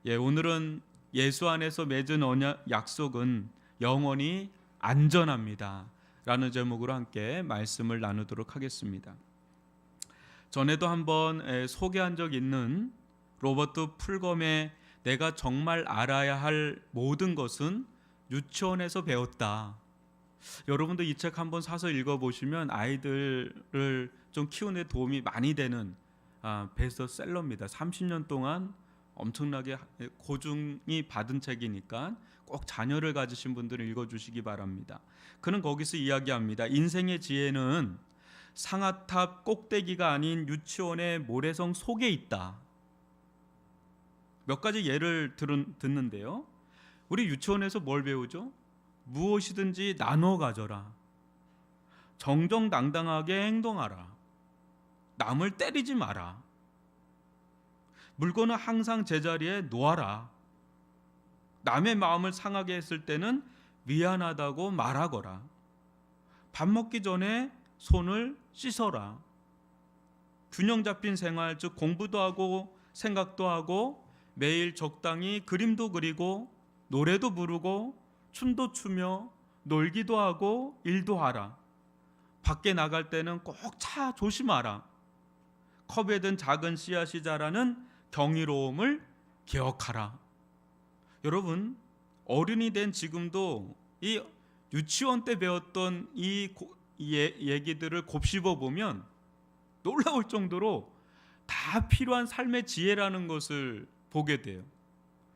오늘은 예수 안에서 맺은 언약 약속은 영원히 안전합니다 라는 제목으로 함께 말씀을 나누도록 하겠습니다. 전에도 한번 소개한 적 있는 로버트 풀검의 내가 정말 알아야 할 모든 것은 유치원에서 배웠다. 여러분도 이 책 한번 사서 읽어보시면 아이들을 좀 키우는 데 도움이 많이 되는 베스트셀러입니다. 30년 동안 엄청나게 고증이 받은 책이니까 꼭 자녀를 가지신 분들은 읽어주시기 바랍니다. 그는 거기서 이야기합니다. 인생의 지혜는 상아탑 꼭대기가 아닌 유치원의 모래성 속에 있다. 몇 가지 예를 듣는데요. 우리 유치원에서 뭘 배우죠? 무엇이든지 나눠 가져라. 정정당당하게 행동하라. 남을 때리지 마라. 물건은 항상 제자리에 놓아라. 남의 마음을 상하게 했을 때는 미안하다고 말하거라. 밥 먹기 전에 손을 씻어라. 균형 잡힌 생활, 즉 공부도 하고 생각도 하고 매일 적당히 그림도 그리고 노래도 부르고 춤도 추며 놀기도 하고 일도 하라. 밖에 나갈 때는 꼭 차 조심하라. 컵에 든 작은 씨앗이 자라는 경이로움을 기억하라. 여러분, 어른이 된 지금도 이 유치원 때 배웠던 이 얘기들을 곱씹어 보면 놀라울 정도로 다 필요한 삶의 지혜라는 것을 보게 돼요.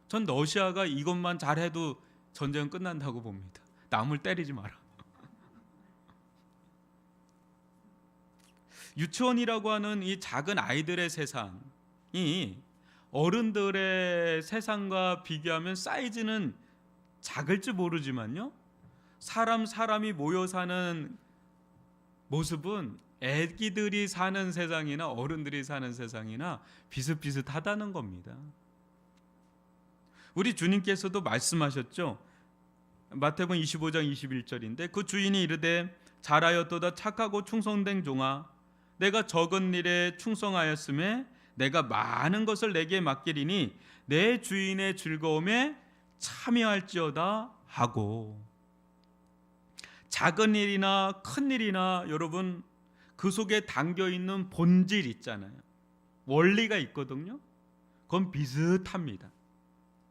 전 러시아가 이것만 잘해도 전쟁은 끝난다고 봅니다. 남을 때리지 마라. 유치원이라고 하는 이 작은 아이들의 세상이 어른들의 세상과 비교하면 사이즈는 작을지 모르지만요, 사람이 모여 사는 모습은 애기들이 사는 세상이나 어른들이 사는 세상이나 비슷비슷하다는 겁니다. 우리 주님께서도 말씀하셨죠. 마태복음 25장 21절인데 그 주인이 이르되 잘하였도다 착하고 충성된 종아, 내가 적은 일에 충성하였음에 내가 많은 것을 내게 맡기리니 내 주인의 즐거움에 참여할지어다 하고. 작은 일이나 큰 일이나 여러분 그 속에 담겨있는 본질 있잖아요. 원리가 있거든요. 그건 비슷합니다.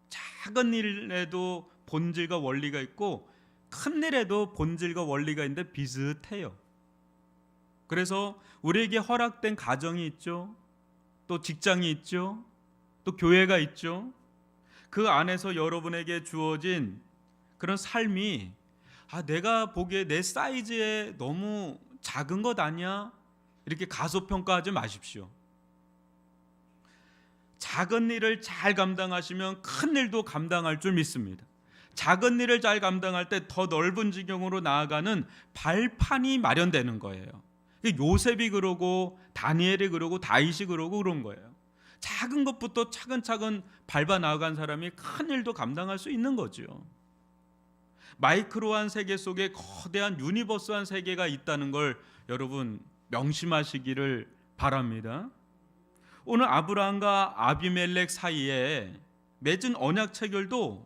작은 일에도 본질과 원리가 있고 큰 일에도 본질과 원리가 있는데 비슷해요. 그래서 우리에게 허락된 가정이 있죠. 또 직장이 있죠. 또 교회가 있죠. 그 안에서 여러분에게 주어진 그런 삶이 내가 보기에 내 사이즈에 너무 작은 것 아니야? 이렇게 가소평가하지 마십시오. 작은 일을 잘 감당하시면 큰 일도 감당할 줄 믿습니다. 작은 일을 잘 감당할 때 더 넓은 지경으로 나아가는 발판이 마련되는 거예요. 요셉이 그러고 다니엘이 그러고 다윗이 그러고 그런 거예요. 작은 것부터 차근차근 밟아 나아간 사람이 큰 일도 감당할 수 있는 거죠. 마이크로한 세계 속에 거대한 유니버스한 세계가 있다는 걸 여러분 명심하시기를 바랍니다. 오늘 아브라함과 아비멜렉 사이에 맺은 언약 체결도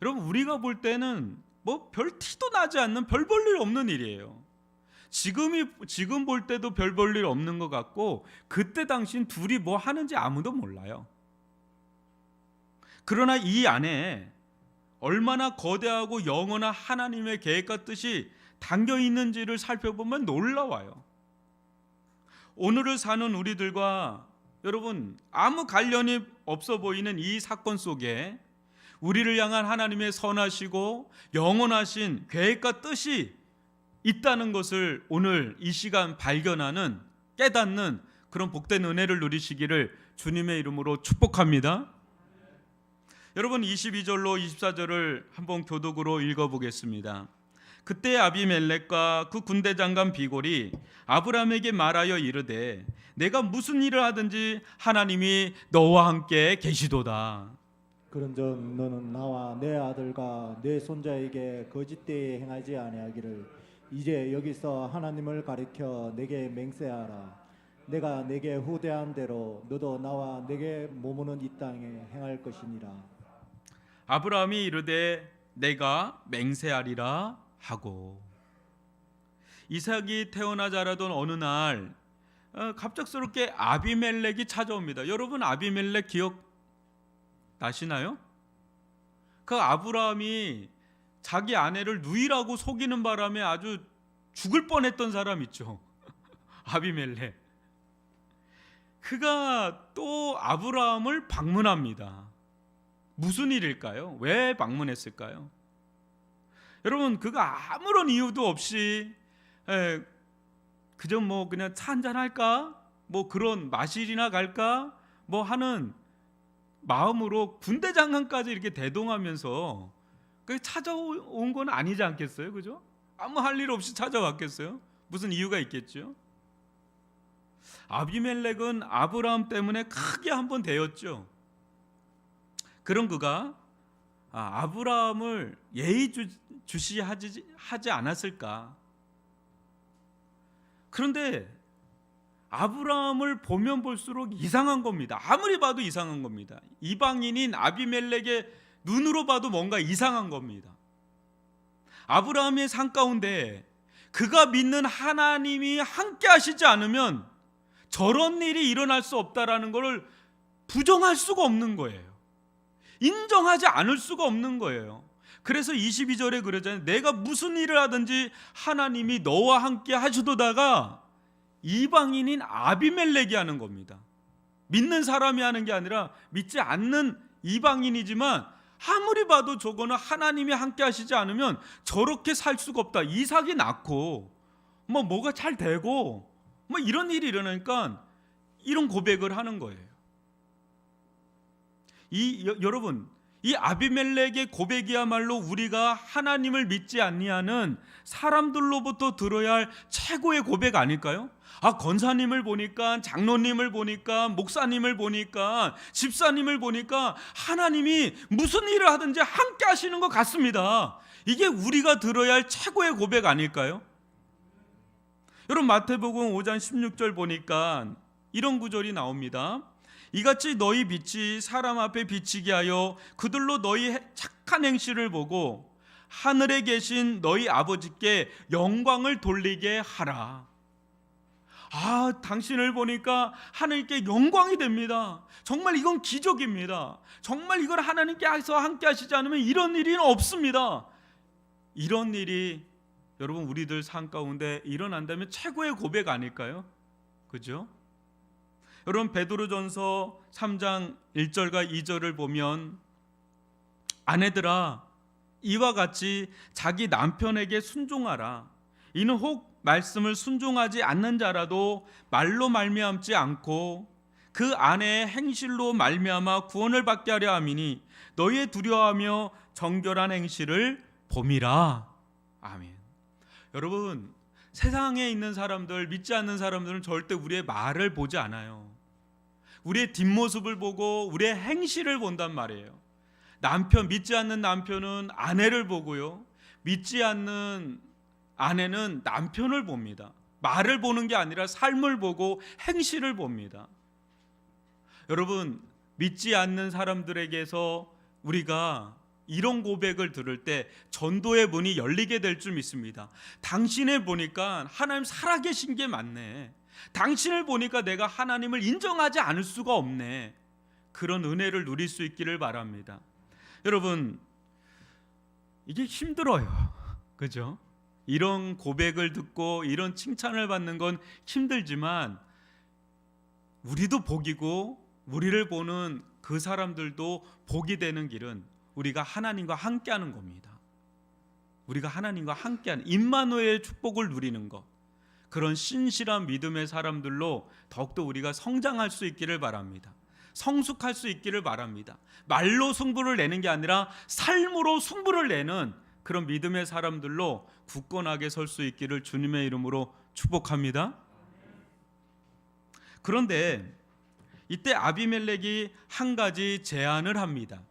여러분 우리가 볼 때는 뭐 별 티도 나지 않는 별 볼 일 없는 일이에요. 지금 볼 때도 별 볼 일 없는 것 같고 그때 당신 둘이 뭐 하는지 아무도 몰라요. 그러나 이 안에 얼마나 거대하고 영원한 하나님의 계획과 뜻이 담겨 있는지를 살펴보면 놀라워요. 오늘을 사는 우리들과 여러분 아무 관련이 없어 보이는 이 사건 속에 우리를 향한 하나님의 선하시고 영원하신 계획과 뜻이 있다는 것을 오늘 이 시간 발견하는, 깨닫는 그런 복된 은혜를 누리시기를 주님의 이름으로 축복합니다. 여러분 22절로 24절을 한번 교독으로 읽어보겠습니다. 그때 아비멜렉과 그 군대 장관 비골이 아브라함에게 말하여 이르되 내가 무슨 일을 하든지 하나님이 너와 함께 계시도다. 그런즉 너는 나와 내 아들과 내 손자에게 거짓되이 행하지 아니하기를 이제 여기서 하나님을 가리켜 내게 맹세하라. 내가 내게 후대한 대로 너도 나와 내게 머무는 이 땅에 행할 것이니라. 아브라함이 이르되 내가 맹세하리라 하고, 이삭이 태어나 자라던 어느 날 갑작스럽게 아비멜렉이 찾아옵니다. 여러분 아비멜렉 기억 나시나요? 그 아브라함이 자기 아내를 누이라고 속이는 바람에 아주 죽을 뻔했던 사람 있죠. 아비멜렉. 그가 또 아브라함을 방문합니다. 무슨 일일까요? 왜 방문했을까요? 여러분 그가 아무런 이유도 없이 그저 뭐 그냥 차 한잔 할까? 뭐 그런 마실이나 갈까? 뭐 하는 마음으로 군대 장관까지 이렇게 대동하면서 찾아온 건 아니지 않겠어요? 그죠? 아무 할 일 없이 찾아왔겠어요? 무슨 이유가 있겠죠? 아비멜렉은 아브라함 때문에 크게 한번 대었죠. 그런 그가 아브라함을 예의주시하지 않았을까? 그런데 아브라함을 보면 볼수록 이상한 겁니다. 아무리 봐도 이상한 겁니다. 이방인인 아비멜렉의 눈으로 봐도 뭔가 이상한 겁니다. 아브라함의 삶 가운데 그가 믿는 하나님이 함께 하시지 않으면 저런 일이 일어날 수 없다라는 것을 부정할 수가 없는 거예요. 인정하지 않을 수가 없는 거예요. 그래서 22절에 그러잖아요. 내가 무슨 일을 하든지 하나님이 너와 함께 하시도다가 이방인인 아비멜렉이 하는 겁니다. 믿는 사람이 하는 게 아니라 믿지 않는 이방인이지만 아무리 봐도 저거는 하나님이 함께 하시지 않으면 저렇게 살 수가 없다. 이삭이 낳고 뭐가 잘 되고 뭐 이런 일이 일어나니까 이런 고백을 하는 거예요. 여러분 이 아비멜렉의 고백이야말로 우리가 하나님을 믿지 아니하는 사람들로부터 들어야 할 최고의 고백 아닐까요? 권사님을 보니까, 장로님을 보니까, 목사님을 보니까, 집사님을 보니까 하나님이 무슨 일을 하든지 함께 하시는 것 같습니다. 이게 우리가 들어야 할 최고의 고백 아닐까요? 여러분 마태복음 5장 16절 보니까 이런 구절이 나옵니다. 이같이 너희 빛이 사람 앞에 비치게 하여 그들로 너희 착한 행실을 보고 하늘에 계신 너희 아버지께 영광을 돌리게 하라. 당신을 보니까 하나님께 영광이 됩니다. 정말 이건 기적입니다. 정말 이걸 하나님께서 함께 하시지 않으면 이런 일이 없습니다. 이런 일이 여러분 우리들 삶 가운데 일어난다면 최고의 고백 아닐까요? 그죠? 여러분 베드로전서 3장 1절과 2절을 보면 아내들아 이와 같이 자기 남편에게 순종하라. 이는 혹 말씀을 순종하지 않는 자라도 말로 말미암지 않고 그 아내의 행실로 말미암아 구원을 받게 하려 함이니 너희의 두려워하며 정결한 행실을 봄이라. 아멘. 여러분 세상에 있는 사람들, 믿지 않는 사람들은 절대 우리의 말을 보지 않아요. 우리의 뒷모습을 보고 우리의 행실을 본단 말이에요. 믿지 않는 남편은 아내를 보고요, 믿지 않는 아내는 남편을 봅니다. 말을 보는 게 아니라 삶을 보고 행실을 봅니다. 여러분 믿지 않는 사람들에게서 우리가 이런 고백을 들을 때 전도의 문이 열리게 될 줄 믿습니다. 당신을 보니까 하나님 살아계신 게 맞네. 당신을 보니까 내가 하나님을 인정하지 않을 수가 없네. 그런 은혜를 누릴 수 있기를 바랍니다. 여러분 이게 힘들어요. 그죠? 이런 고백을 듣고 이런 칭찬을 받는 건 힘들지만 우리도 복이고 우리를 보는 그 사람들도 복이 되는 길은 우리가 하나님과 함께하는 겁니다. 우리가 하나님과 함께하는 임마누엘의 축복을 누리는 것, 그런 신실한 믿음의 사람들로 더욱더 우리가 성장할 수 있기를 바랍니다. 성숙할 수 있기를 바랍니다. 말로 승부를 내는 게 아니라 삶으로 승부를 내는 그런 믿음의 사람들로 굳건하게 설 수 있기를 주님의 이름으로 축복합니다. 그런데 이때 아비멜렉이 한 가지 제안을 합니다.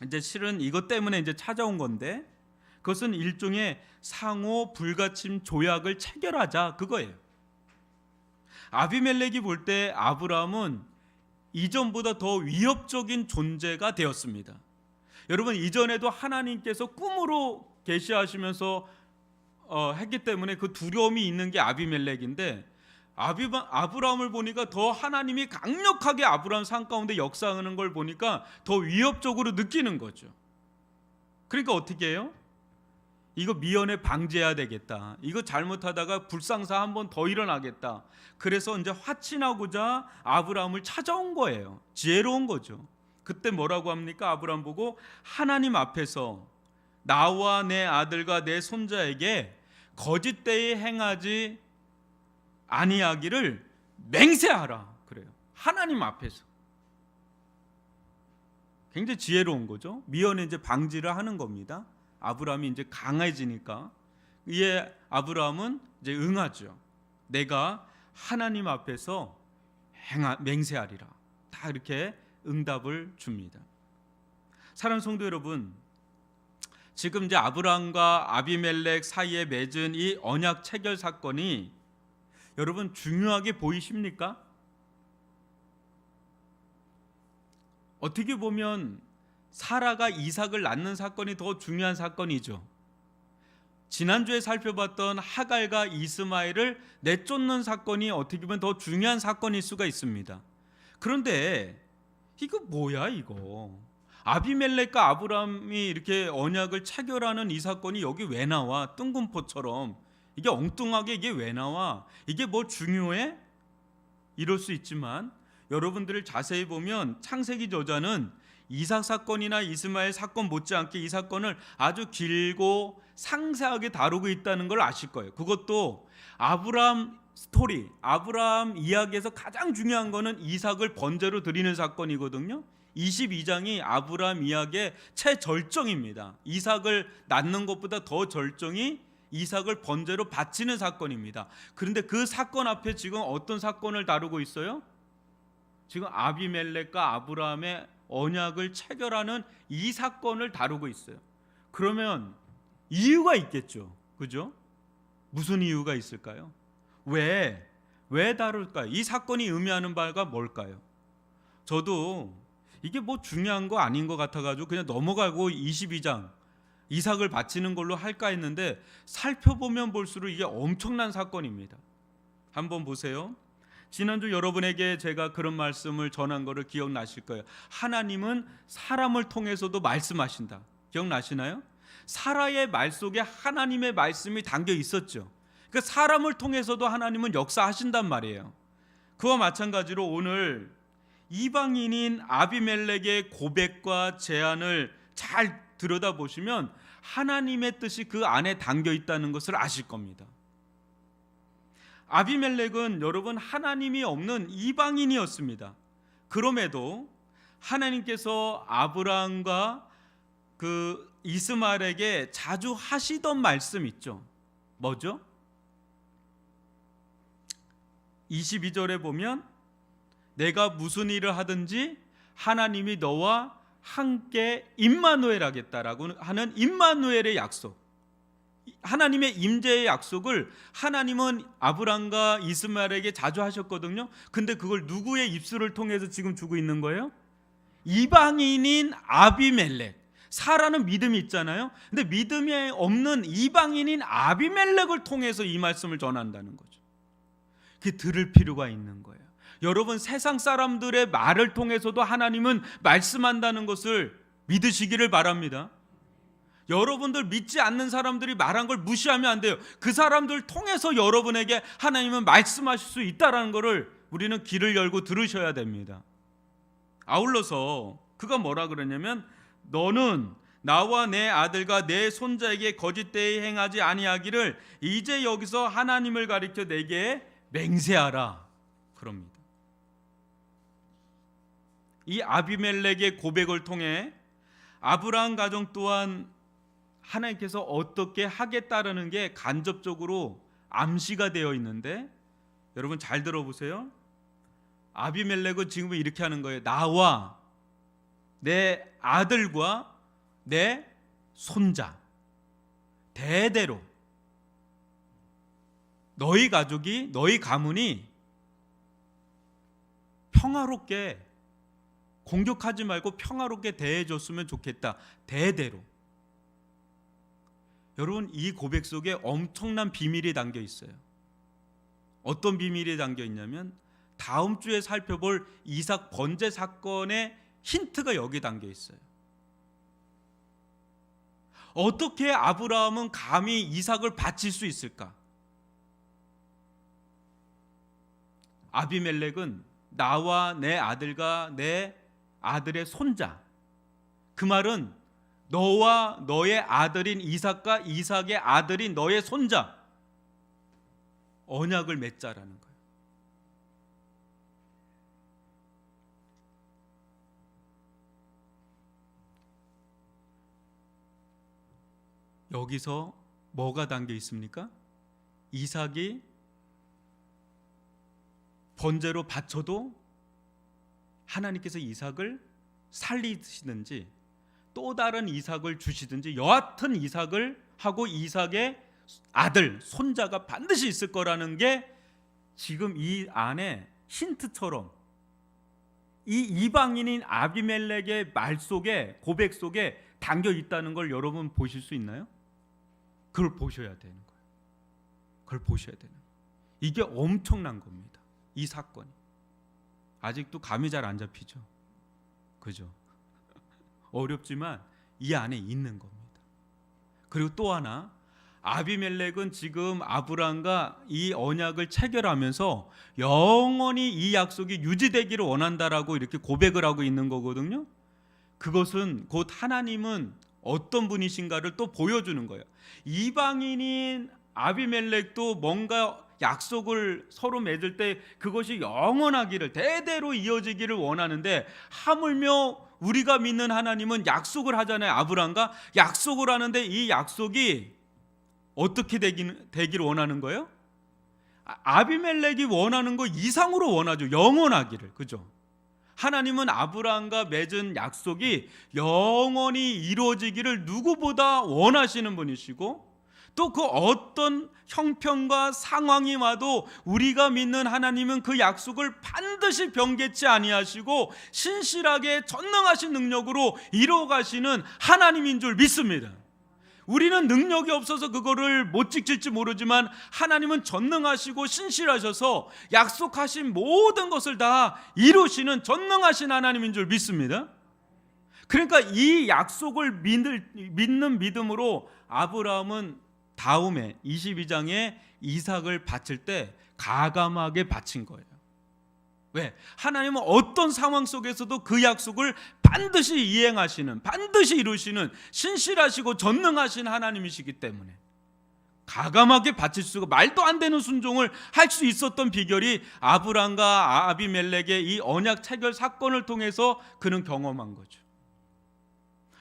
이제 실은 이것 때문에 이제 찾아온 건데 그것은 일종의 상호 불가침 조약을 체결하자 그거예요. 아비멜렉이 볼 때 아브라함은 이전보다 더 위협적인 존재가 되었습니다. 여러분, 이전에도 하나님께서 꿈으로 계시하시면서 했기 때문에 그 두려움이 있는 게 아비멜렉인데, 아브라함을 보니까 더 하나님이 강력하게 아브라함 삶 가운데 역사하는 걸 보니까 더 위협적으로 느끼는 거죠. 그러니까 어떻게 해요? 이거 미연에 방지해야 되겠다. 이거 잘못하다가 불상사 한 번 더 일어나겠다. 그래서 이제 화친하고자 아브라함을 찾아온 거예요. 지혜로운 거죠. 그때 뭐라고 합니까? 아브라함 보고 하나님 앞에서 나와 내 아들과 내 손자에게 거짓되이 행하지 아니하기를 맹세하라 그래요. 하나님 앞에서. 굉장히 지혜로운 거죠. 미연에 이제 방지를 하는 겁니다. 아브라함이 이제 강해지니까 이에 아브라함은 이제 응하죠. 내가 하나님 앞에서 맹세하리라. 다 이렇게 응답을 줍니다. 사랑하는 성도 여러분, 지금 이제 아브라함과 아비멜렉 사이에 맺은 이 언약 체결 사건이 여러분 중요하게 보이십니까? 어떻게 보면 사라가 이삭을 낳는 사건이 더 중요한 사건이죠. 지난주에 살펴봤던 하갈과 이스마엘을 내쫓는 사건이 어떻게 보면 더 중요한 사건일 수가 있습니다. 그런데 이거 뭐야 이거? 아비멜렉과 아브라함이 이렇게 언약을 체결하는 이 사건이 여기 왜 나와? 뜬금포처럼 이게 엉뚱하게 이게 왜 나와? 이게 뭐 중요해? 이럴 수 있지만 여러분들을 자세히 보면 창세기 저자는 이삭 사건이나 이스마엘 사건 못지않게 이 사건을 아주 길고 상세하게 다루고 있다는 걸 아실 거예요. 그것도 아브라함 스토리, 아브라함 이야기에서 가장 중요한 거는 이삭을 번제로 드리는 사건이거든요. 22장이 아브라함 이야기의 최절정입니다. 이삭을 낳는 것보다 더 절정이 이삭을 번제로 바치는 사건입니다. 그런데 그 사건 앞에 지금 어떤 사건을 다루고 있어요? 지금 아비멜렉과 아브라함의 언약을 체결하는 이 사건을 다루고 있어요. 그러면 이유가 있겠죠. 그죠? 무슨 이유가 있을까요? 왜 다룰까요? 이 사건이 의미하는 바가 뭘까요? 저도 이게 뭐 중요한 거 아닌 것 같아가지고 그냥 넘어가고 22장 이삭을 바치는 걸로 할까 했는데 살펴보면 볼수록 이게 엄청난 사건입니다. 한번 보세요. 지난주 여러분에게 제가 그런 말씀을 전한 거를 기억나실 거예요. 하나님은 사람을 통해서도 말씀하신다. 기억나시나요? 사라의 말 속에 하나님의 말씀이 담겨 있었죠. 그 사람을 통해서도 하나님은 역사하신단 말이에요. 그와 마찬가지로 오늘 이방인인 아비멜렉의 고백과 제안을 잘 들여다보시면 하나님의 뜻이 그 안에 담겨 있다는 것을 아실 겁니다. 아비멜렉은 여러분 하나님이 없는 이방인이었습니다. 그럼에도 하나님께서 아브라함과 그 이스마엘에게 자주 하시던 말씀 있죠. 뭐죠? 22절에 보면 내가 무슨 일을 하든지 하나님이 너와 함께 임마누엘 하겠다라고 하는 임마누엘의 약속, 하나님의 임재의 약속을 하나님은 아브람과 이스마엘에게 자주 하셨거든요. 근데 그걸 누구의 입술을 통해서 지금 주고 있는 거예요? 이방인인 아비멜렉. 사라는 믿음이 있잖아요. 근데 믿음이 없는 이방인인 아비멜렉을 통해서 이 말씀을 전한다는 거죠. 그게 들을 필요가 있는 거예요. 여러분, 세상 사람들의 말을 통해서도 하나님은 말씀한다는 것을 믿으시기를 바랍니다. 여러분들 믿지 않는 사람들이 말한 걸 무시하면 안 돼요. 그 사람들 통해서 여러분에게 하나님은 말씀하실 수 있다는 것을 우리는 귀를 열고 들으셔야 됩니다. 아울러서 그가 뭐라 그러냐면 너는 나와 내 아들과 내 손자에게 거짓되이 행하지 아니하기를 이제 여기서 하나님을 가리켜 내게 맹세하라 그럽니다. 이 아비멜렉의 고백을 통해 아브라함 가정 또한 하나님께서 어떻게 하겠다라는 게 간접적으로 암시가 되어 있는데 여러분 잘 들어보세요. 아비멜렉은 지금 이렇게 하는 거예요. 나와 내 아들과 내 손자 대대로 너희 가족이 너희 가문이 평화롭게 공격하지 말고 평화롭게 대해줬으면 좋겠다. 대대로. 여러분, 이 고백 속에 엄청난 비밀이 담겨 있어요. 어떤 비밀이 담겨 있냐면 다음 주에 살펴볼 이삭 번제 사건의 힌트가 여기 담겨 있어요. 어떻게 아브라함은 감히 이삭을 바칠 수 있을까? 아비멜렉은 나와 내 아들과 내 아들의 손자, 그 말은 너와 너의 아들인 이삭과 이삭의 아들인 너의 손자, 언약을 맺자라는 거예요. 여기서 뭐가 담겨 있습니까? 이삭이 번제로 바쳐도 하나님께서 이삭을 살리시든지 또 다른 이삭을 주시든지 여하튼 이삭을 하고 이삭의 아들, 손자가 반드시 있을 거라는 게 지금 이 안에 힌트처럼 이 이방인인 아비멜렉의 말 속에, 고백 속에 담겨 있다는 걸 여러분 보실 수 있나요? 그걸 보셔야 되는 거예요. 그걸 보셔야 되는 거예요. 이게 엄청난 겁니다. 이 사건이. 아직도 감이 잘 안 잡히죠. 그죠? 어렵지만 이 안에 있는 겁니다. 그리고 또 하나, 아비멜렉은 지금 아브람과 이 언약을 체결하면서 영원히 이 약속이 유지되기를 원한다라고 이렇게 고백을 하고 있는 거거든요. 그것은 곧 하나님은 어떤 분이신가를 또 보여주는 거예요. 이방인인 아비멜렉도 뭔가 약속을 서로 맺을 때 그것이 영원하기를, 대대로 이어지기를 원하는데, 하물며 우리가 믿는 하나님은 약속을 하잖아요. 아브람과 약속을 하는데 이 약속이 어떻게 되기를 원하는 거예요? 아비멜렉이 원하는 거 이상으로 원하죠. 영원하기를. 그죠? 하나님은 아브람과 맺은 약속이 영원히 이루어지기를 누구보다 원하시는 분이시고, 또 그 어떤 형편과 상황이 와도 우리가 믿는 하나님은 그 약속을 반드시 변개치 아니하시고 신실하게 전능하신 능력으로 이루어 가시는 하나님인 줄 믿습니다. 우리는 능력이 없어서 그거를 못 지킬지 모르지만 하나님은 전능하시고 신실하셔서 약속하신 모든 것을 다 이루시는 전능하신 하나님인 줄 믿습니다. 그러니까 이 약속을 믿는 믿음으로 아브라함은 다음에 22장에 이삭을 바칠 때 가감하게 바친 거예요. 왜? 하나님은 어떤 상황 속에서도 그 약속을 반드시 이행하시는, 반드시 이루시는 신실하시고 전능하신 하나님이시기 때문에 가감하게 바칠 수가, 말도 안 되는 순종을 할 수 있었던 비결이 아브람과 아비멜렉의 이 언약 체결 사건을 통해서 그는 경험한 거죠.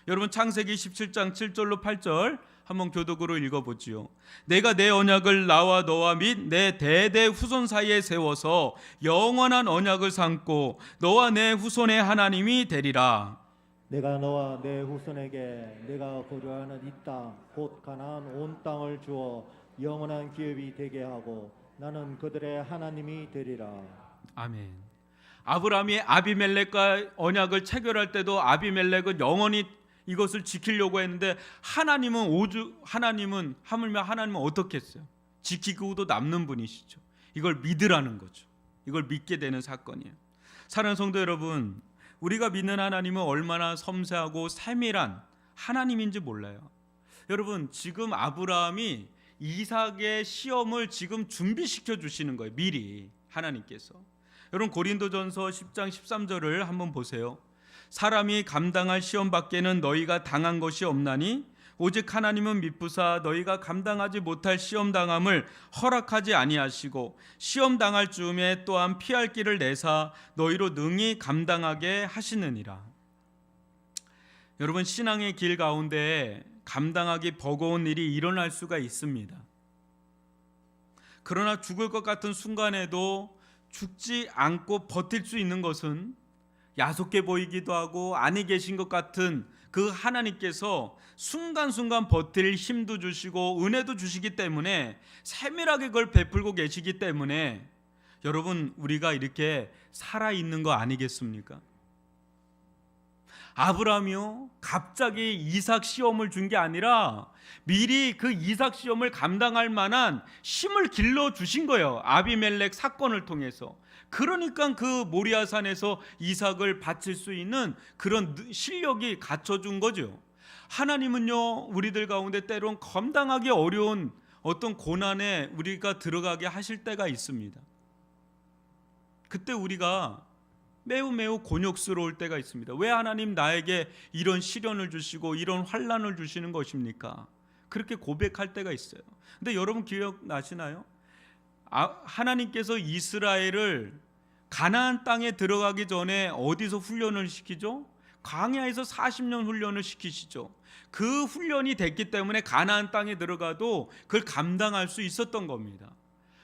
여러분, 창세기 17장 7절로 8절 한번 교독으로 읽어보지요. 내가 내 언약을 나와 너와 및 내 대대 후손 사이에 세워서 영원한 언약을 삼고 너와 내 후손의 하나님이 되리라. 내가 너와 내 후손에게 내가 거주하는 이 땅 곧 가나안 온 땅을 주어 영원한 기업이 되게 하고 나는 그들의 하나님이 되리라. 아멘. 아브라함이 아비멜렉과 언약을 체결할 때도 아비멜렉은 영원히 이것을 지키려고 했는데 하나님은 하물며 하나님은 어떻게 했어요? 지키고도 남는 분이시죠. 이걸 믿으라는 거죠. 이걸 믿게 되는 사건이에요. 사랑하는 성도 여러분, 우리가 믿는 하나님은 얼마나 섬세하고 세밀한 하나님인지 몰라요. 여러분, 지금 아브라함이 이삭의 시험을 지금 준비시켜 주시는 거예요. 미리 하나님께서. 여러분, 고린도전서 10장 13절을 한번 보세요. 사람이 감당할 시험 밖에는 너희가 당한 것이 없나니 오직 하나님은 미쁘사 너희가 감당하지 못할 시험 당함을 허락하지 아니하시고 시험 당할 즈음에 또한 피할 길을 내사 너희로 능히 감당하게 하시느니라. 여러분, 신앙의 길 가운데 감당하기 버거운 일이 일어날 수가 있습니다. 그러나 죽을 것 같은 순간에도 죽지 않고 버틸 수 있는 것은 야속해 보이기도 하고 아니 계신 것 같은 그 하나님께서 순간순간 버틸 힘도 주시고 은혜도 주시기 때문에 세밀하게 그걸 베풀고 계시기 때문에 여러분, 우리가 이렇게 살아있는 거 아니겠습니까? 아브라함이요, 갑자기 이삭 시험을 준 게 아니라 미리 그 이삭 시험을 감당할 만한 힘을 길러 주신 거예요. 아비멜렉 사건을 통해서. 그러니까 그 모리아산에서 이삭을 바칠 수 있는 그런 실력이 갖춰준 거죠. 하나님은요, 우리들 가운데 때론 감당하기 어려운 어떤 고난에 우리가 들어가게 하실 때가 있습니다. 그때 우리가 매우 곤욕스러울 때가 있습니다. 왜 하나님 나에게 이런 시련을 주시고 이런 환난을 주시는 것입니까? 그렇게 고백할 때가 있어요. 근데 여러분 기억나시나요? 하나님께서 이스라엘을 가나안 땅에 들어가기 전에 어디서 훈련을 시키죠? 광야에서 40년 훈련을 시키시죠. 그 훈련이 됐기 때문에 가나안 땅에 들어가도 그걸 감당할 수 있었던 겁니다.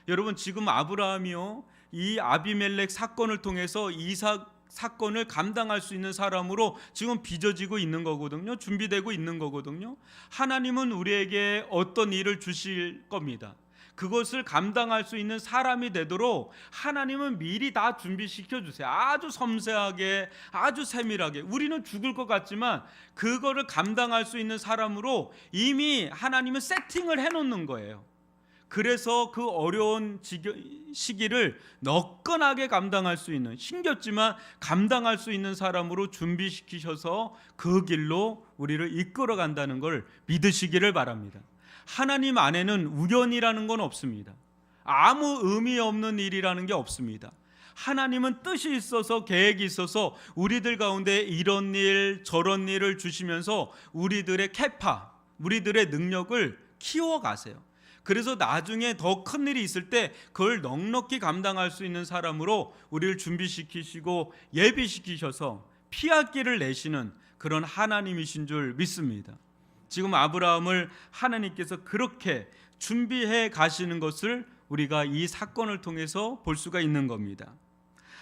여러분, 지금 아브라함이요, 이 아비멜렉 사건을 통해서 이삭 사건을 감당할 수 있는 사람으로 지금 빚어지고 있는 거거든요. 준비되고 있는 거거든요. 하나님은 우리에게 어떤 일을 주실 겁니다. 그것을 감당할 수 있는 사람이 되도록 하나님은 미리 다 준비시켜 주세요. 아주 섬세하게, 아주 세밀하게. 우리는 죽을 것 같지만 그거를 감당할 수 있는 사람으로 이미 하나님은 세팅을 해놓는 거예요. 그래서 그 어려운 시기를 너끈하게 감당할 수 있는, 힘겹지만 감당할 수 있는 사람으로 준비시키셔서 그 길로 우리를 이끌어 간다는 걸 믿으시기를 바랍니다. 하나님 안에는 우연이라는 건 없습니다. 아무 의미 없는 일이라는 게 없습니다. 하나님은 뜻이 있어서, 계획이 있어서 우리들 가운데 이런 일 저런 일을 주시면서 우리들의 우리들의 능력을 키워가세요. 그래서 나중에 더 큰 일이 있을 때 그걸 넉넉히 감당할 수 있는 사람으로 우리를 준비시키시고 예비시키셔서 피할 길을 내시는 그런 하나님이신 줄 믿습니다. 지금 아브라함을 하나님께서 그렇게 준비해 가시는 것을 우리가 이 사건을 통해서 볼 수가 있는 겁니다.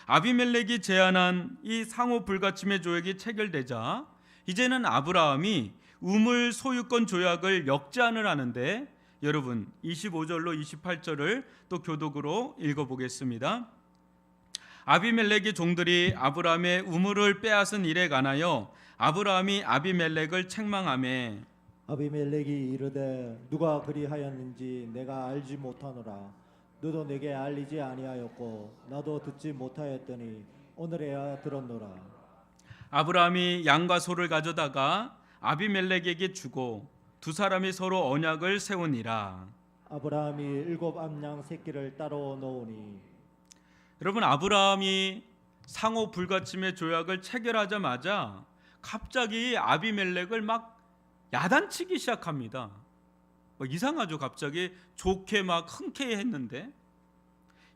아비멜렉이 제안한 이 상호 불가침의 조약이 체결되자 이제는 아브라함이 우물 소유권 조약을 역제안을 하는데, 여러분 25절로 28절을 또 교독으로 읽어보겠습니다. 아비멜렉의 종들이 아브라함의 우물을 빼앗은 일에 관하여 아브라함이 아비멜렉을 책망하매 아비멜렉이 이르되 누가 그리하였는지 내가 알지 못하노라. 너도 내게 알리지 아니하였고 나도 듣지 못하였더니 오늘에야 들었노라. 아브라함이 양과 소를 가져다가 아비멜렉에게 주고 두 사람이 서로 언약을 세우니라. 아브라함이 7 암양 새끼를 따로 놓으니. 여러분, 아브라함이 상호 불가침의 조약을 체결하자마자 갑자기 아비멜렉을 막 야단치기 시작합니다. 이상하죠. 갑자기 좋게 막 흔쾌히 했는데,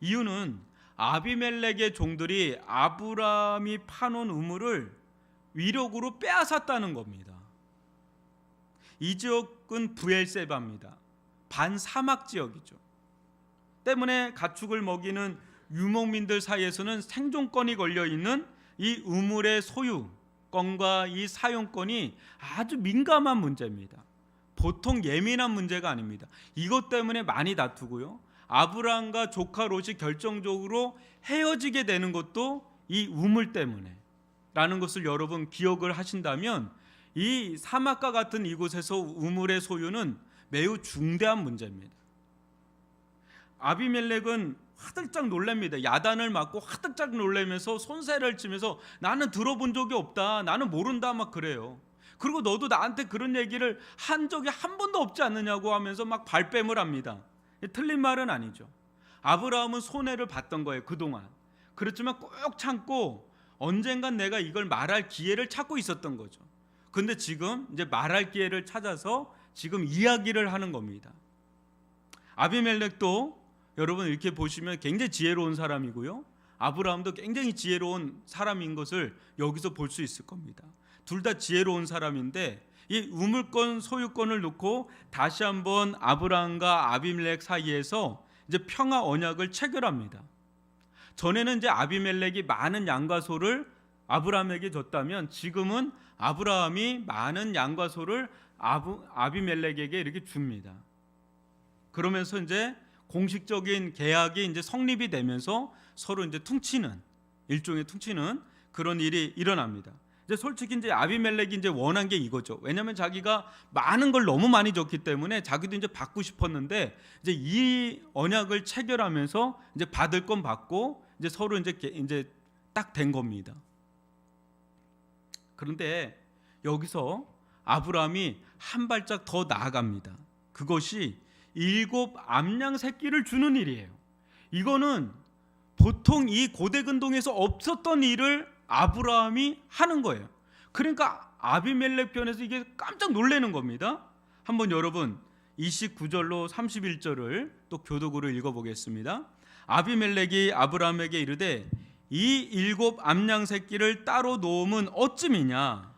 이유는 아비멜렉의 종들이 아브라함이 파놓은 우물을 위력으로 빼앗았다는 겁니다. 이 지역은 부엘세바입니다. 반사막 지역이죠. 때문에 가축을 먹이는 유목민들 사이에서는 생존권이 걸려있는 이 우물의 소유권과 이 사용권이 아주 민감한 문제입니다. 보통 예민한 문제가 아닙니다. 이것 때문에 많이 다투고요, 아브라함과 조카 롯이 결정적으로 헤어지게 되는 것도 이 우물 때문에 라는 것을 여러분 기억을 하신다면, 이 사막과 같은 이곳에서 우물의 소유는 매우 중대한 문제입니다. 아비멜렉은 화들짝 놀랍니다. 야단을 맞고 화들짝 놀라면서 손세를 치면서 나는 들어본 적이 없다, 나는 모른다 막 그래요. 그리고 너도 나한테 그런 얘기를 한 적이 한 번도 없지 않느냐고 하면서 막 발뺌을 합니다. 틀린 말은 아니죠. 아브라함은 손해를 봤던 거예요, 그동안. 그렇지만 꼭 참고 언젠간 내가 이걸 말할 기회를 찾고 있었던 거죠. 근데 지금 이제 말할 기회를 찾아서 지금 이야기를 하는 겁니다. 아비멜렉도 여러분 이렇게 보시면 굉장히 지혜로운 사람이고요, 아브라함도 굉장히 지혜로운 사람인 것을 여기서 볼 수 있을 겁니다. 둘 다 지혜로운 사람인데, 이 우물권 소유권을 놓고 다시 한번 아브라함과 아비멜렉 사이에서 이제 평화 언약을 체결합니다. 전에는 이제 아비멜렉이 많은 양과 소를 아브라함에게 줬다면, 지금은 아브라함이 많은 양과 소를 아비멜렉에게 이렇게 줍니다. 그러면서 이제 공식적인 계약이 이제 성립이 되면서 서로 이제 퉁치는, 일종의 퉁치는 그런 일이 일어납니다. 이제 솔직히 이제 아비멜렉이 이제 원한 게 이거죠. 왜냐하면 자기가 많은 걸 너무 많이 줬기 때문에 자기도 이제 받고 싶었는데, 이제 이 언약을 체결하면서 이제 받을 건 받고 이제 서로 이제 딱 된 겁니다. 그런데 여기서 아브라함이 한 발짝 더 나아갑니다. 그것이 7 암양 새끼를 주는 일이에요. 이거는 보통 이 고대 근동에서 없었던 일을 아브라함이 하는 거예요. 그러니까 아비멜렉 편에서 이게 깜짝 놀라는 겁니다. 한번 여러분 29절로 31절을 또 교독으로 읽어보겠습니다. 아비멜렉이 아브라함에게 이르되 이 7 암양 새끼를 따로 놓음은 어찌미냐.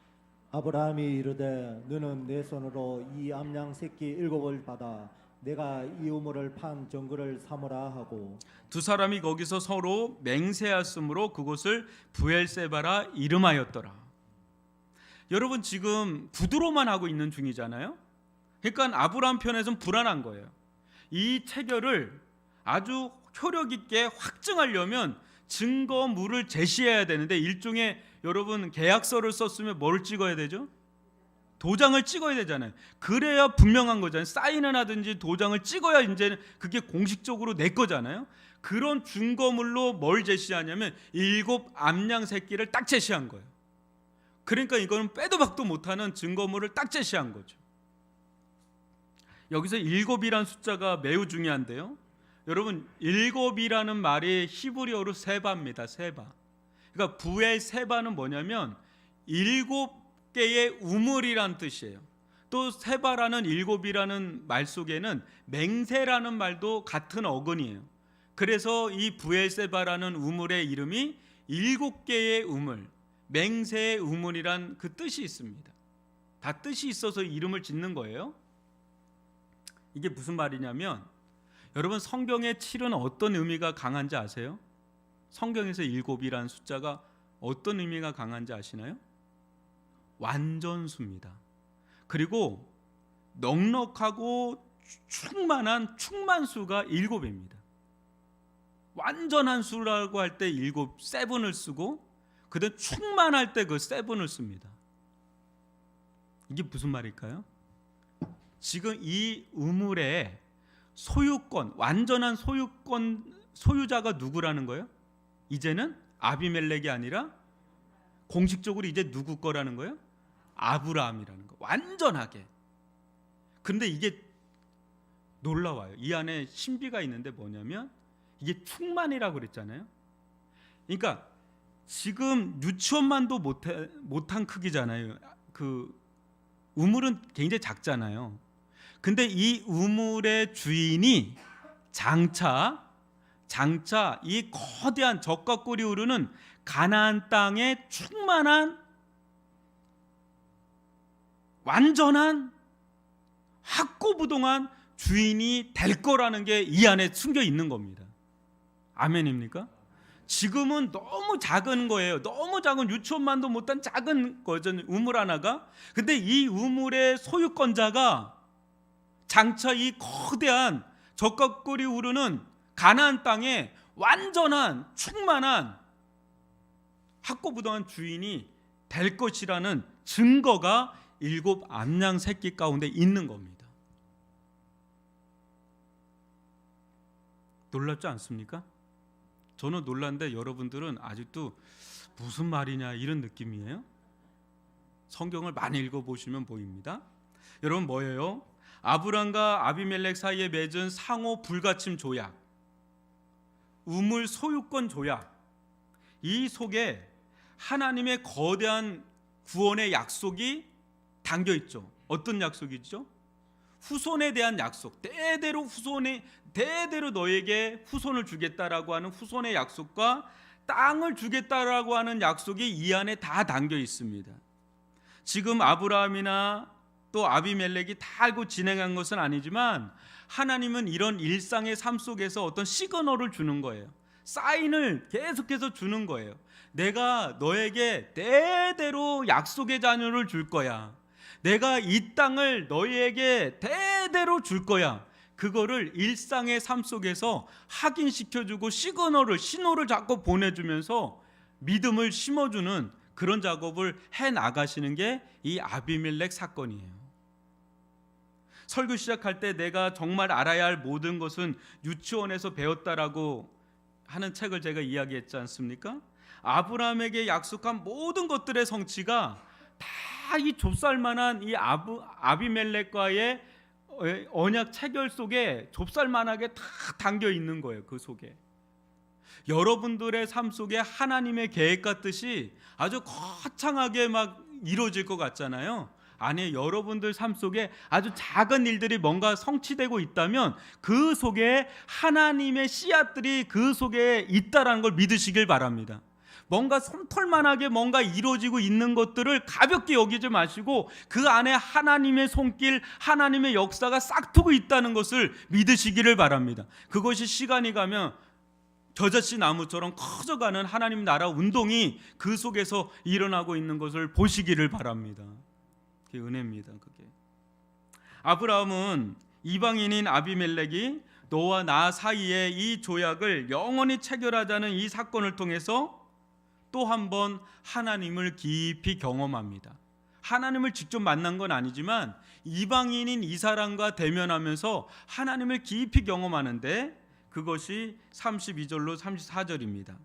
아브라함이 이르되 너는 내 손으로 이 암양 새끼 7을 받아 내가 이 우물을 판 정글을 삼으라 하고, 두 사람이 거기서 서로 맹세하였으므로 그곳을 부엘세바라 이름하였더라. 여러분 지금 구두로만 하고 있는 중이잖아요. 그러니까 아브라함 편에서는 불안한 거예요. 이 체결을 아주 효력 있게 확증하려면 증거물을 제시해야 되는데, 일종의 여러분 계약서를 썼으면 뭘 찍어야 되죠? 도장을 찍어야 되잖아요. 그래야 분명한 거잖아요. 사인을 하든지 도장을 찍어야 이제 그게 공식적으로 내 거잖아요. 그런 증거물로 뭘 제시하냐면 7 암양 새끼를 딱 제시한 거예요. 그러니까 이거는 빼도 박도 못하는 증거물을 딱 제시한 거죠. 여기서 7이라는 숫자가 매우 중요한데요. 여러분 7이라는 말이 히브리어로 세바입니다. 세바. 그러니까 부엘세바는 뭐냐면 7개의 우물이란 뜻이에요. 또 세바라는 7이라는 말 속에는 맹세라는 말도 같은 어근이에요. 그래서 이 부엘세바라는 우물의 이름이 7개의 우물, 맹세의 우물이란 그 뜻이 있습니다. 다 뜻이 있어서 이름을 짓는 거예요. 이게 무슨 말이냐면, 여러분 성경의 7은 어떤 의미가 강한지 아세요? 성경에서 7이라는 숫자가 어떤 의미가 강한지 아시나요? 완전수입니다. 그리고 넉넉하고 충만한 충만수가 7입니다. 완전한 수라고 할 때 7을 쓰고, 그다음 충만할 때 그 7을 씁니다. 이게 무슨 말일까요? 지금 이 우물의 소유권, 완전한 소유권 소유자가 누구라는 거예요? 이제는 아비멜렉이 아니라 공식적으로 이제 누구 거라는 거예요? 아브라함이라는 거. 완전하게. 근데 이게 놀라워요. 이 안에 신비가 있는데 뭐냐면 이게 충만이라고 그랬잖아요. 그러니까 지금 유치원만도 못한 크기잖아요. 그 우물은 굉장히 작잖아요. 근데 이 우물의 주인이 장차 이 거대한 젖과 꿀이 흐르는 가나안 땅의 충만한 완전한 확고부동한 주인이 될 거라는 게 이 안에 숨겨 있는 겁니다. 아멘입니까? 지금은 너무 작은 거예요. 너무 작은, 유치원만도 못한 작은 거죠, 우물 하나가. 근데 이 우물의 소유권자가 장차 이 거대한 젖과 꿀이 흐르는 가나안 땅에 완전한 충만한 확고부동한 주인이 될 것이라는 증거가 7 암양 새끼 가운데 있는 겁니다. 놀랍지 않습니까? 저는 놀란데 여러분들은 아직도 무슨 말이냐 이런 느낌이에요. 성경을 많이 읽어보시면 보입니다. 여러분 뭐예요? 아브람과 아비멜렉 사이에 맺은 상호 불가침 조약, 우물 소유권 조약, 이 속에 하나님의 거대한 구원의 약속이 담겨 있죠. 어떤 약속이죠? 후손에 대한 약속. 대대로 너에게 후손을 주겠다라고 하는 후손의 약속과 땅을 주겠다라고 하는 약속이 이 안에 다 담겨 있습니다. 지금 아브라함이나 또 아비멜렉이 다 알고 진행한 것은 아니지만 하나님은 이런 일상의 삶 속에서 어떤 시그널을 주는 거예요. 사인을 계속해서 주는 거예요. 내가 너에게 대대로 약속의 자녀를 줄 거야. 내가 이 땅을 너희에게 대대로 줄 거야. 그거를 일상의 삶 속에서 확인시켜주고 신호를 자꾸 보내주면서 믿음을 심어주는 그런 작업을 해 나가시는 게 이 아비멜렉 사건이에요. 설교 시작할 때 내가 정말 알아야 할 모든 것은 유치원에서 배웠다라고 하는 책을 제가 이야기했지 않습니까? 아브라함에게 약속한 모든 것들의 성취가 다 이 좁쌀만한 이 아비멜렉과의 언약 체결 속에 좁쌀만하게 다 담겨 있는 거예요. 그 속에 여러분들의 삶 속에 하나님의 계획 같듯이 아주 거창하게 막 이루어질 것 같잖아요. 아니, 여러분들 삶 속에 아주 작은 일들이 뭔가 성취되고 있다면 그 속에 하나님의 씨앗들이 그 속에 있다라는 걸 믿으시길 바랍니다. 뭔가 솜털만하게 뭔가 이루어지고 있는 것들을 가볍게 여기지 마시고 그 안에 하나님의 손길, 하나님의 역사가 싹트고 있다는 것을 믿으시기를 바랍니다. 그것이 시간이 가면 겨자씨 나무처럼 커져가는 하나님 나라 운동이 그 속에서 일어나고 있는 것을 보시기를 바랍니다. 그게 은혜입니다. 그게. 아브라함은 이방인인 아비멜렉이 너와 나 사이에 이 조약을 영원히 체결하자는 이 사건을 통해서 또 한 번 하나님을 깊이 경험합니다. 하나님을 직접 만난 건 아니지만 이방인인 이 사람과 대면하면서 하나님을 깊이 경험하는데 그것이 32절로 34절입니다.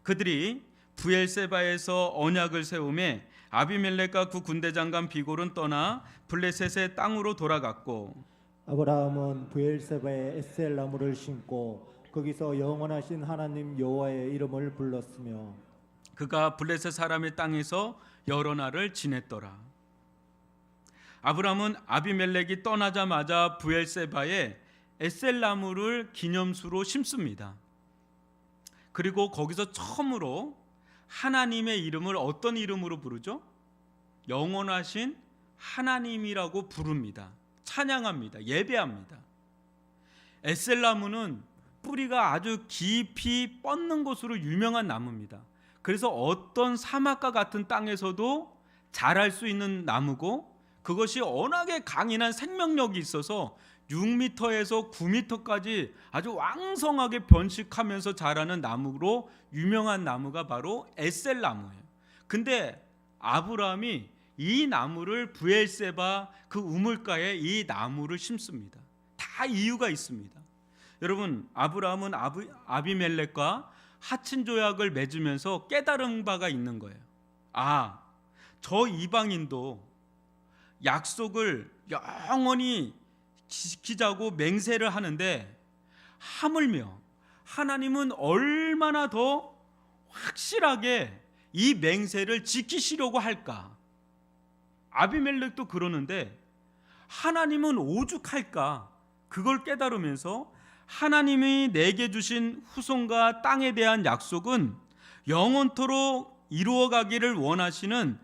그들이 브엘세바에서 언약을 세우매 아비멜렉과 그 군대장관 비골은 떠나 블레셋의 땅으로 돌아갔고 아브라함은 브엘세바에 에셀 나무를 심고 거기서 영원하신 하나님 여호와의 이름을 불렀으며 그가 블레셋 사람의 땅에서 여러 날을 지냈더라. 아브라함은 아비멜렉이 떠나자마자 브엘세바에 에셀 나무를 기념수로 심습니다. 그리고 거기서 처음으로 하나님의 이름을 어떤 이름으로 부르죠? 영원하신 하나님이라고 부릅니다. 찬양합니다. 예배합니다. 에셀 나무는 뿌리가 아주 깊이 뻗는 것으로 유명한 나무입니다. 그래서 어떤 사막과 같은 땅에서도 자랄 수 있는 나무고 그것이 워낙에 강인한 생명력이 있어서 6m에서 9m까지 아주 왕성하게 번식하면서 자라는 나무로 유명한 나무가 바로 에셀 나무예요. 근데 아브라함이 이 나무를 브엘세바 그 우물가에 이 나무를 심습니다. 다 이유가 있습니다. 여러분, 아브라함은 아비멜렉과 하친 조약을 맺으면서 깨달은 바가 있는 거예요. 아, 저 이방인도 약속을 영원히 지키자고 맹세를 하는데 하물며 하나님은 얼마나 더 확실하게 이 맹세를 지키시려고 할까? 아비멜렉도 그러는데 하나님은 오죽할까? 그걸 깨달으면서 하나님이 내게 주신 후손과 땅에 대한 약속은 영원토록 이루어가기를 원하시는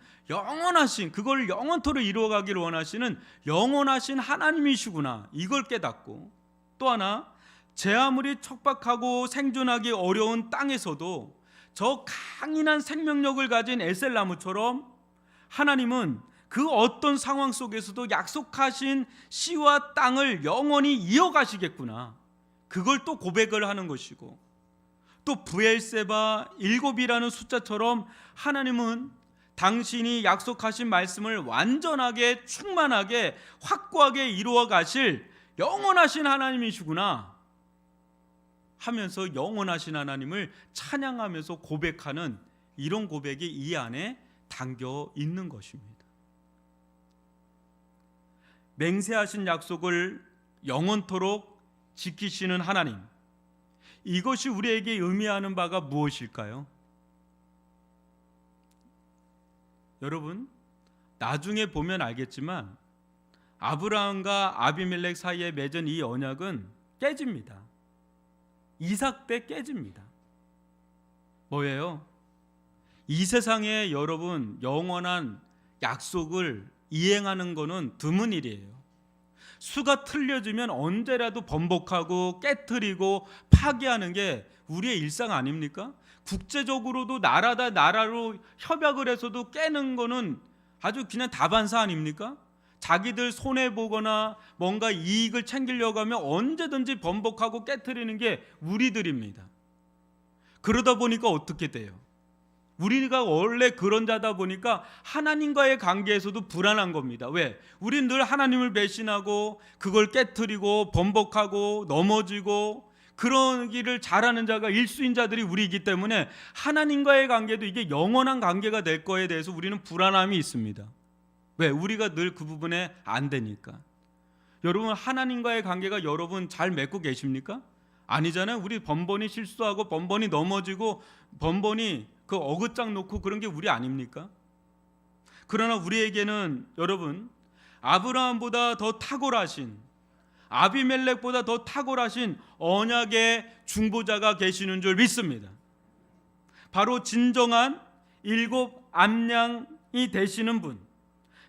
그걸 영원토록 이루어가기를 원하시는 영원하신 하나님이시구나. 이걸 깨닫고 또 하나 제 아무리 척박하고 생존하기 어려운 땅에서도 저 강인한 생명력을 가진 에셀나무처럼 하나님은 그 어떤 상황 속에서도 약속하신 씨와 땅을 영원히 이어가시겠구나. 그걸 또 고백을 하는 것이고 또 브엘세바 7이라는 숫자처럼 하나님은 당신이 약속하신 말씀을 완전하게 충만하게 확고하게 이루어 가실 영원하신 하나님이시구나 하면서 영원하신 하나님을 찬양하면서 고백하는 이런 고백이 이 안에 담겨 있는 것입니다. 맹세하신 약속을 영원토록 지키시는 하나님, 이것이 우리에게 의미하는 바가 무엇일까요? 여러분, 나중에 보면 알겠지만 아브라함과 아비멜렉 사이에 맺은 이 언약은 깨집니다. 이삭 때 깨집니다. 뭐예요? 이 세상에 여러분 영원한 약속을 이행하는 것은 드문 일이에요. 수가 틀려지면 언제라도 번복하고 깨트리고 파괴하는 게 우리의 일상 아닙니까? 국제적으로도 나라로 협약을 해서도 깨는 거는 아주 그냥 다반사 아닙니까? 자기들 손해 보거나 뭔가 이익을 챙기려고 하면 언제든지 번복하고 깨트리는 게 우리들입니다. 그러다 보니까 어떻게 돼요? 우리가 원래 그런 자다 보니까 하나님과의 관계에서도 불안한 겁니다. 왜? 우린 늘 하나님을 배신하고 그걸 깨트리고 번복하고 넘어지고 그런 길을 잘하는 자가 일수인자들이 우리이기 때문에 하나님과의 관계도 이게 영원한 관계가 될 거에 대해서 우리는 불안함이 있습니다. 왜? 우리가 늘 그 부분에 안 되니까. 여러분, 하나님과의 관계가 여러분 잘 맺고 계십니까? 아니잖아요. 우리 번번이 실수하고 번번이 넘어지고 번번이 그 어긋장 놓고 그런 게 우리 아닙니까? 그러나 우리에게는 여러분, 아브라함보다 더 탁월하신, 아비멜렉보다 더 탁월하신 언약의 중보자가 계시는 줄 믿습니다. 바로 진정한 일곱 암양이 되시는 분,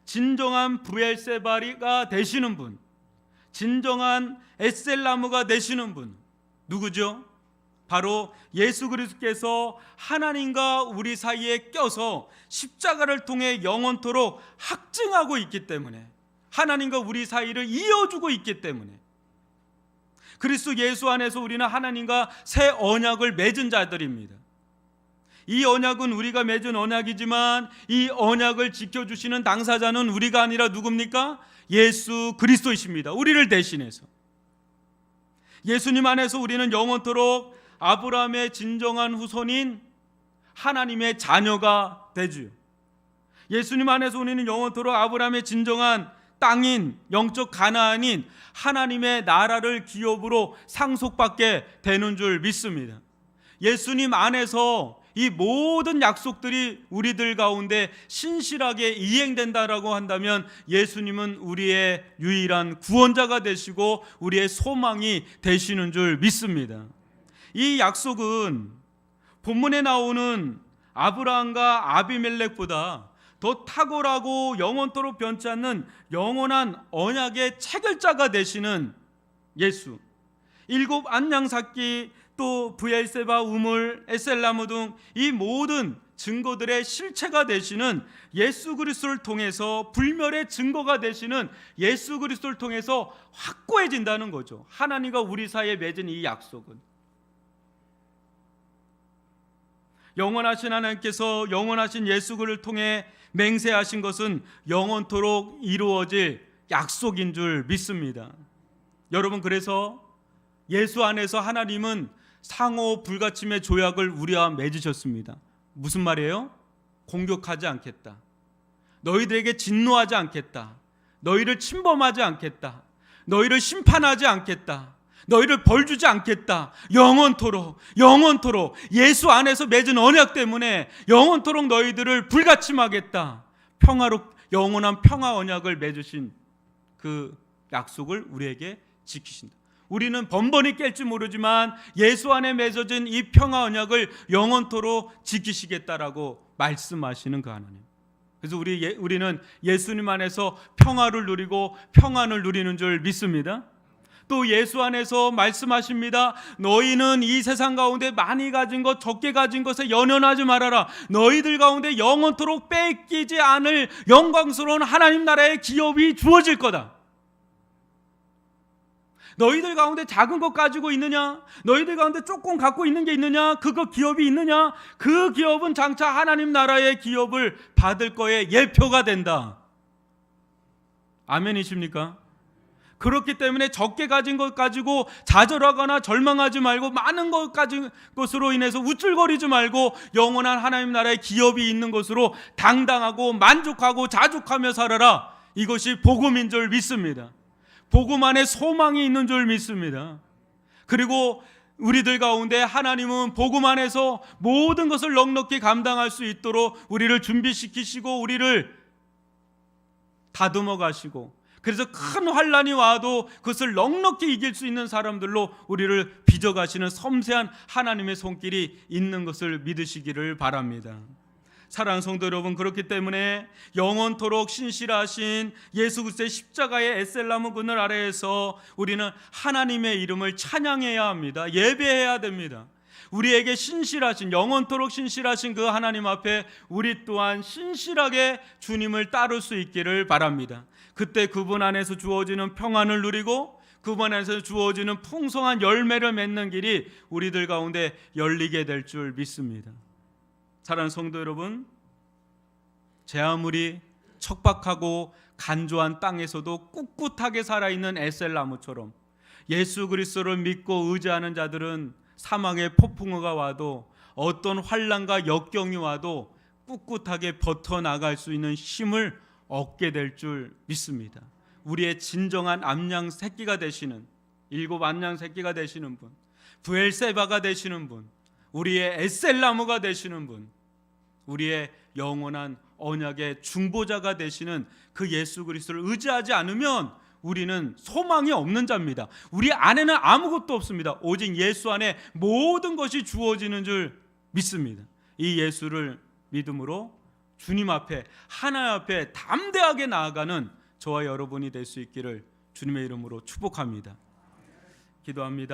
진정한 브엘세바리가 되시는 분, 진정한 에셀나무가 되시는 분, 누구죠? 바로 예수 그리스도께서 하나님과 우리 사이에 껴서 십자가를 통해 영원토록 확증하고 있기 때문에, 하나님과 우리 사이를 이어주고 있기 때문에, 그리스도 예수 안에서 우리는 하나님과 새 언약을 맺은 자들입니다. 이 언약은 우리가 맺은 언약이지만 이 언약을 지켜주시는 당사자는 우리가 아니라 누굽니까? 예수 그리스도이십니다. 우리를 대신해서. 예수님 안에서 우리는 영원토록 아브라함의 진정한 후손인 하나님의 자녀가 되죠. 예수님 안에서 우리는 영원토록 아브라함의 진정한 땅인 영적 가나안인 하나님의 나라를 기업으로 상속받게 되는 줄 믿습니다. 예수님 안에서 이 모든 약속들이 우리들 가운데 신실하게 이행된다라고 한다면 예수님은 우리의 유일한 구원자가 되시고 우리의 소망이 되시는 줄 믿습니다. 이 약속은 본문에 나오는 아브라함과 아비멜렉보다 더 탁월하고 영원토록 변치 않는 영원한 언약의 체결자가 되시는 예수, 일곱 안양삭기, 또 브엘세바 우물, 에셀나무 등 이 모든 증거들의 실체가 되시는 예수 그리스도를 통해서, 불멸의 증거가 되시는 예수 그리스도를 통해서 확고해진다는 거죠. 하나님과 우리 사이에 맺은 이 약속은, 영원하신 하나님께서 영원하신 예수 그를 통해 맹세하신 것은 영원토록 이루어질 약속인 줄 믿습니다. 여러분, 그래서 예수 안에서 하나님은 상호 불가침의 조약을 우리와 맺으셨습니다. 무슨 말이에요? 공격하지 않겠다, 너희들에게 진노하지 않겠다, 너희를 침범하지 않겠다, 너희를 심판하지 않겠다, 너희를 벌주지 않겠다. 영원토록 예수 안에서 맺은 언약 때문에 영원토록 너희들을 불가침하겠다. 영원한 평화 언약을 맺으신 그 약속을 우리에게 지키신다. 우리는 번번이 깰지 모르지만 예수 안에 맺어진 이 평화 언약을 영원토록 지키시겠다라고 말씀하시는 그 하나님. 그래서 우리는 예수님 안에서 평화를 누리고 평안을 누리는 줄 믿습니다. 또 예수 안에서 말씀하십니다. 너희는 이 세상 가운데 많이 가진 것, 적게 가진 것에 연연하지 말아라. 너희들 가운데 영원토록 뺏기지 않을 영광스러운 하나님 나라의 기업이 주어질 거다. 너희들 가운데 작은 것 가지고 있느냐? 너희들 가운데 조금 갖고 있는 게 있느냐? 그거 기업이 있느냐? 그 기업은 장차 하나님 나라의 기업을 받을 거에 예표가 된다. 아멘이십니까? 그렇기 때문에 적게 가진 것 가지고 좌절하거나 절망하지 말고, 많은 것 가진 것으로 인해서 우쭐거리지 말고, 영원한 하나님 나라의 기업이 있는 것으로 당당하고 만족하고 자족하며 살아라. 이것이 복음인 줄 믿습니다. 복음 안에 소망이 있는 줄 믿습니다. 그리고 우리들 가운데 하나님은 복음 안에서 모든 것을 넉넉히 감당할 수 있도록 우리를 준비시키시고 우리를 다듬어 가시고, 그래서 큰 환난이 와도 그것을 넉넉히 이길 수 있는 사람들로 우리를 빚어가시는 섬세한 하나님의 손길이 있는 것을 믿으시기를 바랍니다. 사랑하는 성도 여러분, 그렇기 때문에 영원토록 신실하신 예수 그리스도의 십자가의 에셀나무 그늘 아래에서 우리는 하나님의 이름을 찬양해야 합니다. 예배해야 됩니다. 우리에게 신실하신, 영원토록 신실하신 그 하나님 앞에 우리 또한 신실하게 주님을 따를 수 있기를 바랍니다. 그때 그분 안에서 주어지는 평안을 누리고 그분 안에서 주어지는 풍성한 열매를 맺는 길이 우리들 가운데 열리게 될 줄 믿습니다. 사랑하는 성도 여러분, 제 아무리 척박하고 간조한 땅에서도 꿋꿋하게 살아있는 에셀나무처럼 예수 그리스도를 믿고 의지하는 자들은 사망의 폭풍우가 와도 어떤 환난과 역경이 와도 꿋꿋하게 버텨나갈 수 있는 힘을 얻게 될 줄 믿습니다. 우리의 진정한 암양 새끼가 되시는, 일곱 암양 새끼가 되시는 분, 브엘세바가 되시는 분, 우리의 에셀나무가 되시는 분, 우리의 영원한 언약의 중보자가 되시는 그 예수 그리스도를 의지하지 않으면 우리는 소망이 없는 자입니다. 우리 안에는 아무것도 없습니다. 오직 예수 안에 모든 것이 주어지는 줄 믿습니다. 이 예수를 믿음으로 주님 앞에, 하나님 앞에 담대하게 나아가는 저와 여러분이 될 수 있기를 주님의 이름으로 축복합니다. 기도합니다.